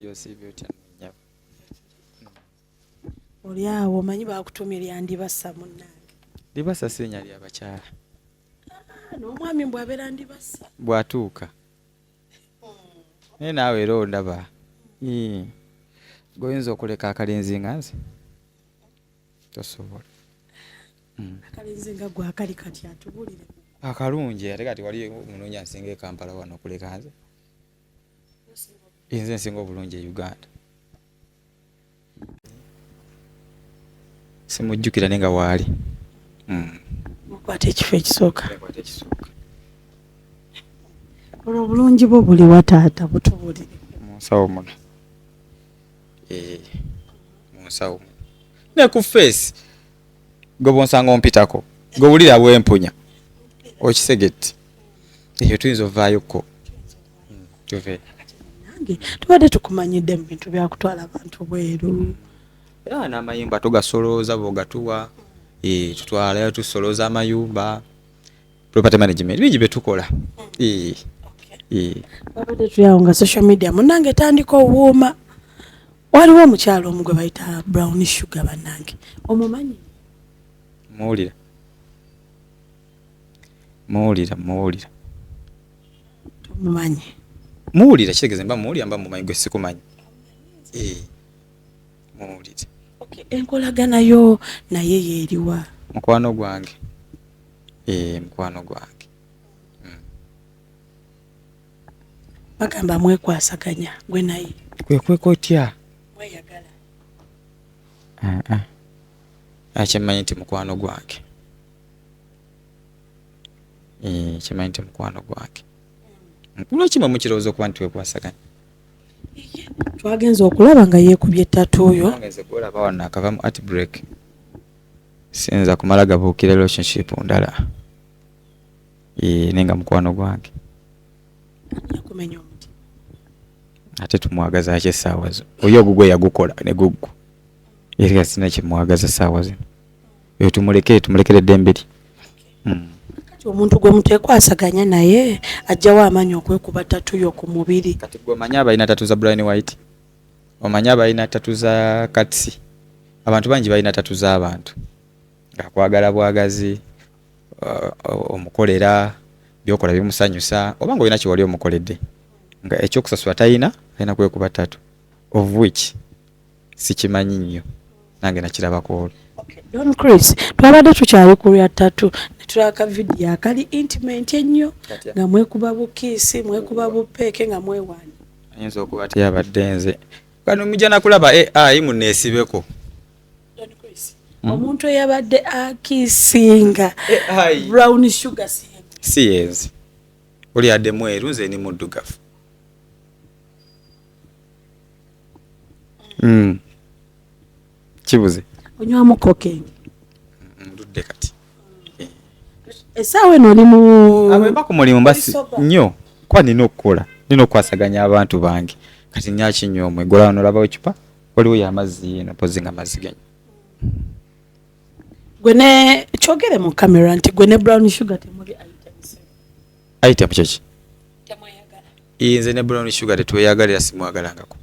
Yosibyo tyannyo. Oli awo omanyi bakutumye lyandibassa munnange. Libassa sinnya lya bakyala. N'omwami bw'abeera ndibassa. Bw'atuuka. Naye naawe era ondaba. Goyinza okuleka akalenzi nga nze? Tosobola. Akalenzi nga gwe akali kati atubulire. Akalungi ate kati wali omunoonya nsinga e Kampala wano okuleka nze. Nze nsinga obulungi e Uganda. Simujjukira ne nga waali. Mukwata ekifo ekisooka. Olwo obulungi bwo buli wa taata butubulire. Mu nsawo muno. Mu nsawo muno. Ne ku face. Gwe bonsanga ompitako. Gwe wulira bwempunya. Okisegeti. Eyo tuyinza ovaayo-ko. Tuve. Tubadde tukumanyidde mu bintu bya kutwala abantu bweru. Era n'amayumba tugasolooza bw'ogatuwa. Tutwalayo tusolooza amayumba. Property management bingi bye tukola. Babadde tuyawo nga social media munnange etandika obuuma. Waliwo omukyalo omu gwe bayita Brown Sugar bannange. Omumanyi? Muwulira. Omumanyi? Muwulira kitegeeza mba muwulira mba mumanyi gwe sikumanyi. Muwulira. Enkolagana yo naye yeeriwa? Mukwano gwange. Mukwano gwange. Bagamba mwekwasaganya gwe naye. Kwekweka otya? Mweyagala. Kyemmanyi nti mukwano gwange. Kyemmanyi nti mukwano gwange. Lwaki mwe mukirowooza okuba nti twekwasaganya? Twagenze okulaba nga yeekubye ettatu oyo. Ngenze kulaba wano akava mu art break. Sinza kumala gabuukira relationship ndala. Nenga mukwano gwange. Yakumenya omuti. Ate tumwagaza ki essaawa zo? Oyo ogugwe yagukola ne guggu. Era sina kimwagaza essaawa zino. Oyo tumulekere eddembe lye. Kati omuntu gwe mutekwasaganya naye ajjawo amaanyi okwekuba ttatu yo ku mubiri. Kati gwe omanyi abalina ttatu za Brian White? Omanyi abalina ttatu za Katsi? Abantu bangi balina ttatu z'abantu. Akwagala bwagazi, omukolera, byokola bimusanyusa, oba ng'olina kye wali omukoledde. Nga ekyokusasula talina kwekuba ttatu. Of which sikimanyi nnyo. Nange nakirabako olwo. Don Chris, twabadde tukyali ku lya ttatu ne tulaka vidiyo akali intimate ennyo nga mwekuba bukiisi, mwekuba bupeeke nga mwewaani. Ayinza okuba teyabadde nze. Kano mujja nakulaba AI munneesibeko. Don Chris, omuntu eyabadde akiisinga Brown Sugar si yenze. Oli adde mweru nze ni muddugavu. Kibuze. Onywamu cocaine. Ndudde kati. Essaawa eno oli mu abemba ku mulimu basi nnyo kwa nina okukola. Nina okwasaganya abantu bange. Kati nyaki nnyo omwe gola ono laba ekipa waliwo y'amazzi eno pozi nga mazzi ganyo. Gwe ne kyogere mu kamera nti gwe ne Brown Sugar temuli items. Item kyeki? Temweyagala. Nze ne Brown Sugar tetweyagalira simwagalangako.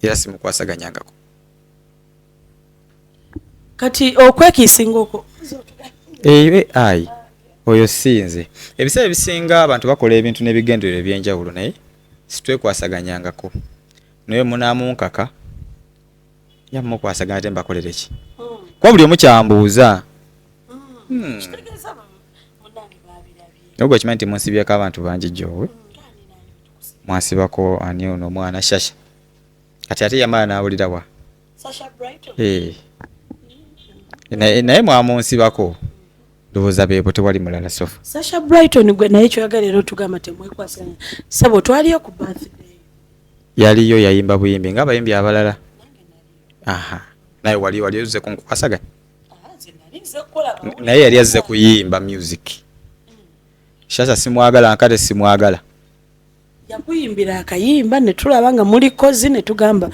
Era simukwasaganyangako. Kati okwekiisinga okwo. AI oyo sinze. Ebiseera ebisinga abantu bakola ebintu n'ebigendererwa eby'enjawulo naye sitwekwasaganyangako. Naye munaamunkaka yamukwasaganya ate mbakolere ki? Kuba buli omu kyambuuza. Nubwo kimanyi nti munsibyeko abantu bangi jjoowe. Mwasibako ani ono omwana Shasha. Kati ate yamala n'awulira wa? Sasha Brighton. Naye mwamunsibako. Ndowooza beebo tewali mulala sofa. Sasha Brighton gwe naye kyoyagala era otugamba temwekwasaganya. Sabo twaliyo ku birthday. Yaliyo yayimba buyimbi ng'abayimbi abalala. Naye wali ozze kunkwasaganya? Naye yali azze kuyimba music. Shasha simwagala nkate simwagala. Yakuyimbira akayimba ne tulaba nga muli kozi ne tugamba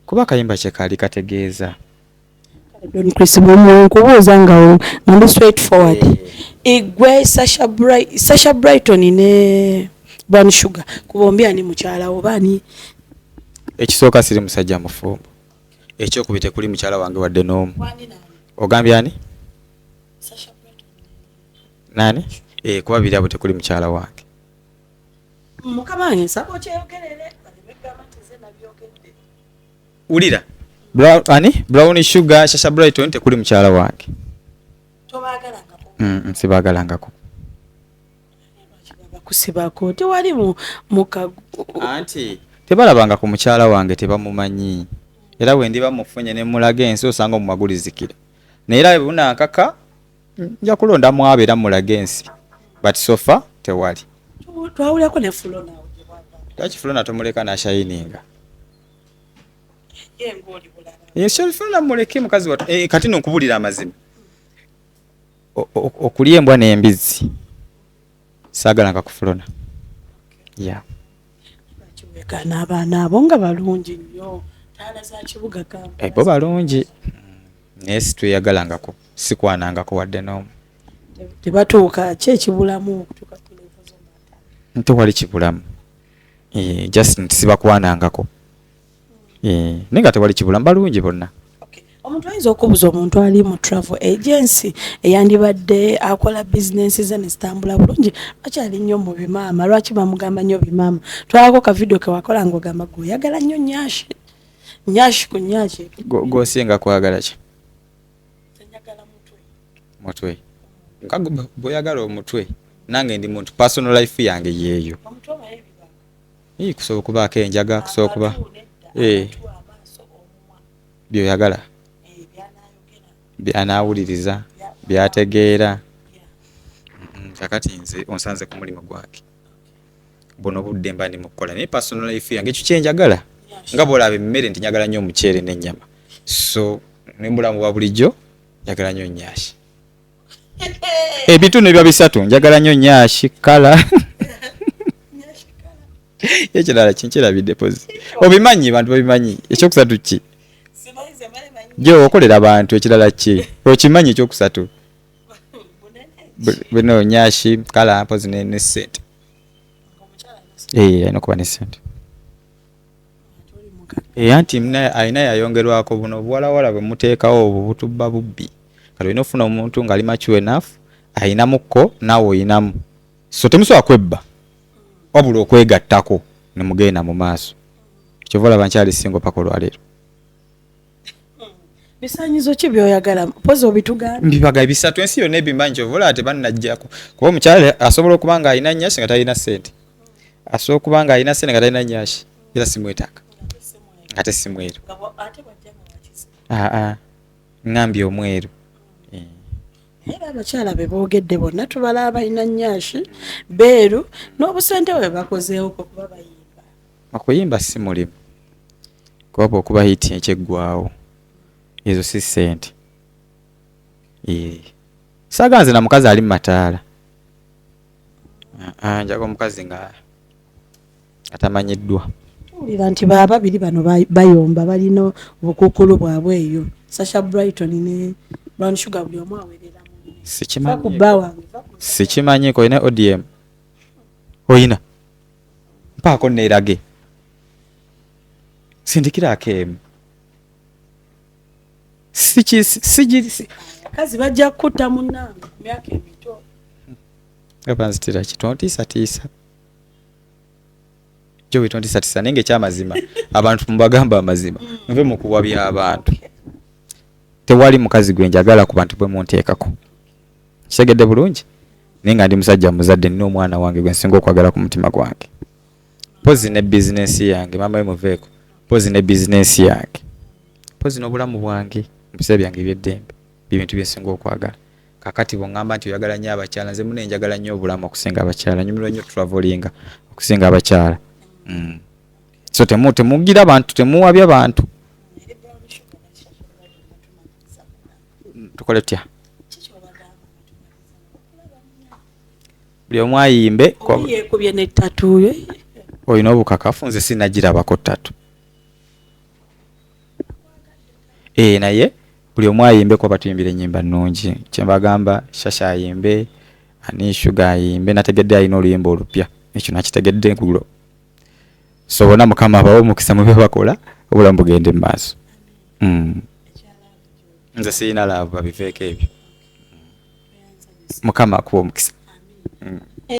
kuba akayimba kye kaali kategeeza. Don Chris kubuuza nga ndi straight forward. Igwe Sasha Brighton ne Brown Sugar kubombya ni mukyala obani ekisooka siri musajja mufumbo, ekyokubite kuli mukyala wange wadde n'omu. Ogambye ani? Nani? Kuba biri abo tekuli mukyala wange. Mukama wange nsaba okyeyogerere baleme ntize nabyogedde. Ulira Brown Sugar Shasha Brighton tekuli mukyala wange. Tobaagalangako? Sibaagalangako. Kusibako tewali mukago. Anti tebalabanga ku mukyala wange tebamumanyi. Era bwe ndiba mufunye ne mulaga ensi osanga omumagulizikira. Naye era buna nkaka nja kulonda mwabeera mulaga ensi. But so far tewali. Twawulako ne Flona Lwaki Flona tomuleka na shininga? Ngoli bulala. Yesu Flona muleke mukazi watu. Kati nkubulira amazima. Okuliye embwa n'embizi. Saagalanga ku Flona. Yeah. Bakiwekana abaana abo nga balungi nnyo. Taala za kibuga Kampala. Bo balungi. Naye situyagalangako. Sikwanangako wadde n'omu. Tebatuuka ki ekibulamu okutuuka ku levo z'omata? Tewali kibulamu. Just sibakwanangako. Nenga tewali kibulamu balungi bonna. Omuntu ayinza okubuuza omuntu ali mu travel agency eyandibadde akola bizinensi ze ne zitambula bulungi akyali nnyo mu bimaama. Lwaki bamugamba nnyo bimaama? Twalako ka video ke wakola ng'ogamba oyagala nnyo nnyashi. Nnyashi ku nnyashi. G'osinga kwagala ki? Mutwe. Nkago boyagala omutwe. Nange ndi muntu personal life yange yeeyo. Kusobola okubaako enjaga, kusobola okuba byoyagala. Byanaawuliriza, byategeera. Kakati nze onsanze ku mulimu gwange. Buno budde mba ndi mukola naye personal life yange ekyo kyenjagala. Nga bw'olaba emmere nti njagala nnyo omuceere n'ennyama. So n'embulamu bwa bulijjo njagala nnyo nnyashi. Ebitundu ebya bisatu njagala nnyo nnyashi kala. Ekirala kinkirabidde pozi. Obimanyi bantu babimanyi. Ekyokusatu ki? Jo okolera abantu ekirala ki? Okimanyi ekyokusatu? Bino nnyashi kala pozi ne sente. Ayina kuba ne sente. Anti ayina yayongerwako buno buwalawala bwe muteekawo obwo butubba bubbi. Kale olina ofuna omuntu ng'ali mature enough ayinamukko naawe oyinamu. So temusobola kwebba wabula okwegattako ne mugenda mu maaso. Kyova olaba nkyali singo paka olwaleero. Bisaanyizo ki by'oyagala? Pozi obitugamba. Mbibaga bisatu ensi yonna ebimbanyi kyova olaba tebannajjako. Kuba omukyala asobola okuba nga alina nnyashi nga talina ssente. Asobola okuba nga alina ssente nga talina nnyashi. Era simwetaaga. Ate simweru. Ngambye omweru. Era abakyala be boogedde bonna tubalaba balina nnyashi beeru n'obusente bwe bakozeewo kuba bayimba. Okuyimba si mulimu. Kuba okuba hiti ekyeggwawo. Ezo si ssente. Saaganze na mukazi ali mu mataala. Njaga omukazi nga atamanyiddwa. Tuwulira nti babiri bano bayomba balina obukuukulu bwabwe eyo. Shasha Brighton ne Brown Sugar buli omu awerera. Sikimanyi ko ine ODM. Oyina. Mpaako neerage. Sindikira akemu. Sijiri. Kazi bajja kutta munnange ku myaka emito. Gabanzitira ki tontiisa. Jowe tontiisa nenge kyamazima. Abantu mubagamba amazima. Nve mu kuwabya abantu. Tewali mukazi gwe njagala ku bantu bwe munteekako. Kisegedde bulungi ninga ndi musajja muzadde nno omwana wange gwe nsinga okwagala ku mutima gwange. Pozi ne business yange mama yemuveeko. Pozi ne business yange. Pozi n'obulamu bwange mbise byange by'eddembe bintu byensinga okwagala. Kakati bongamba nti oyagala nnyo abakyala nze mune njagala nnyo obulamu okusinga abakyala. Nyumirwa nnyo travelinga okusinga abakyala. So temugira abantu temuwabya abantu. Tukole tutya? Buli omu ayimbe yekubye ne tattoo. Oyina obukakafu nze sinagirabako tattoo. Naye buli omu ayimbe kuba batuyimbira ennyimba nnungi. Kyembagamba Shasha ayimbe, Ani Sugar ayimbe, nategedde alina oluyimba olupya. Ekyo nakitegedde nkulo. so bona mukama abawe omukisa mu bye bakola obulamu bugende mu maaso. Nze sirina laavu babiveeko ebyo. Mukama akuwa omukisa.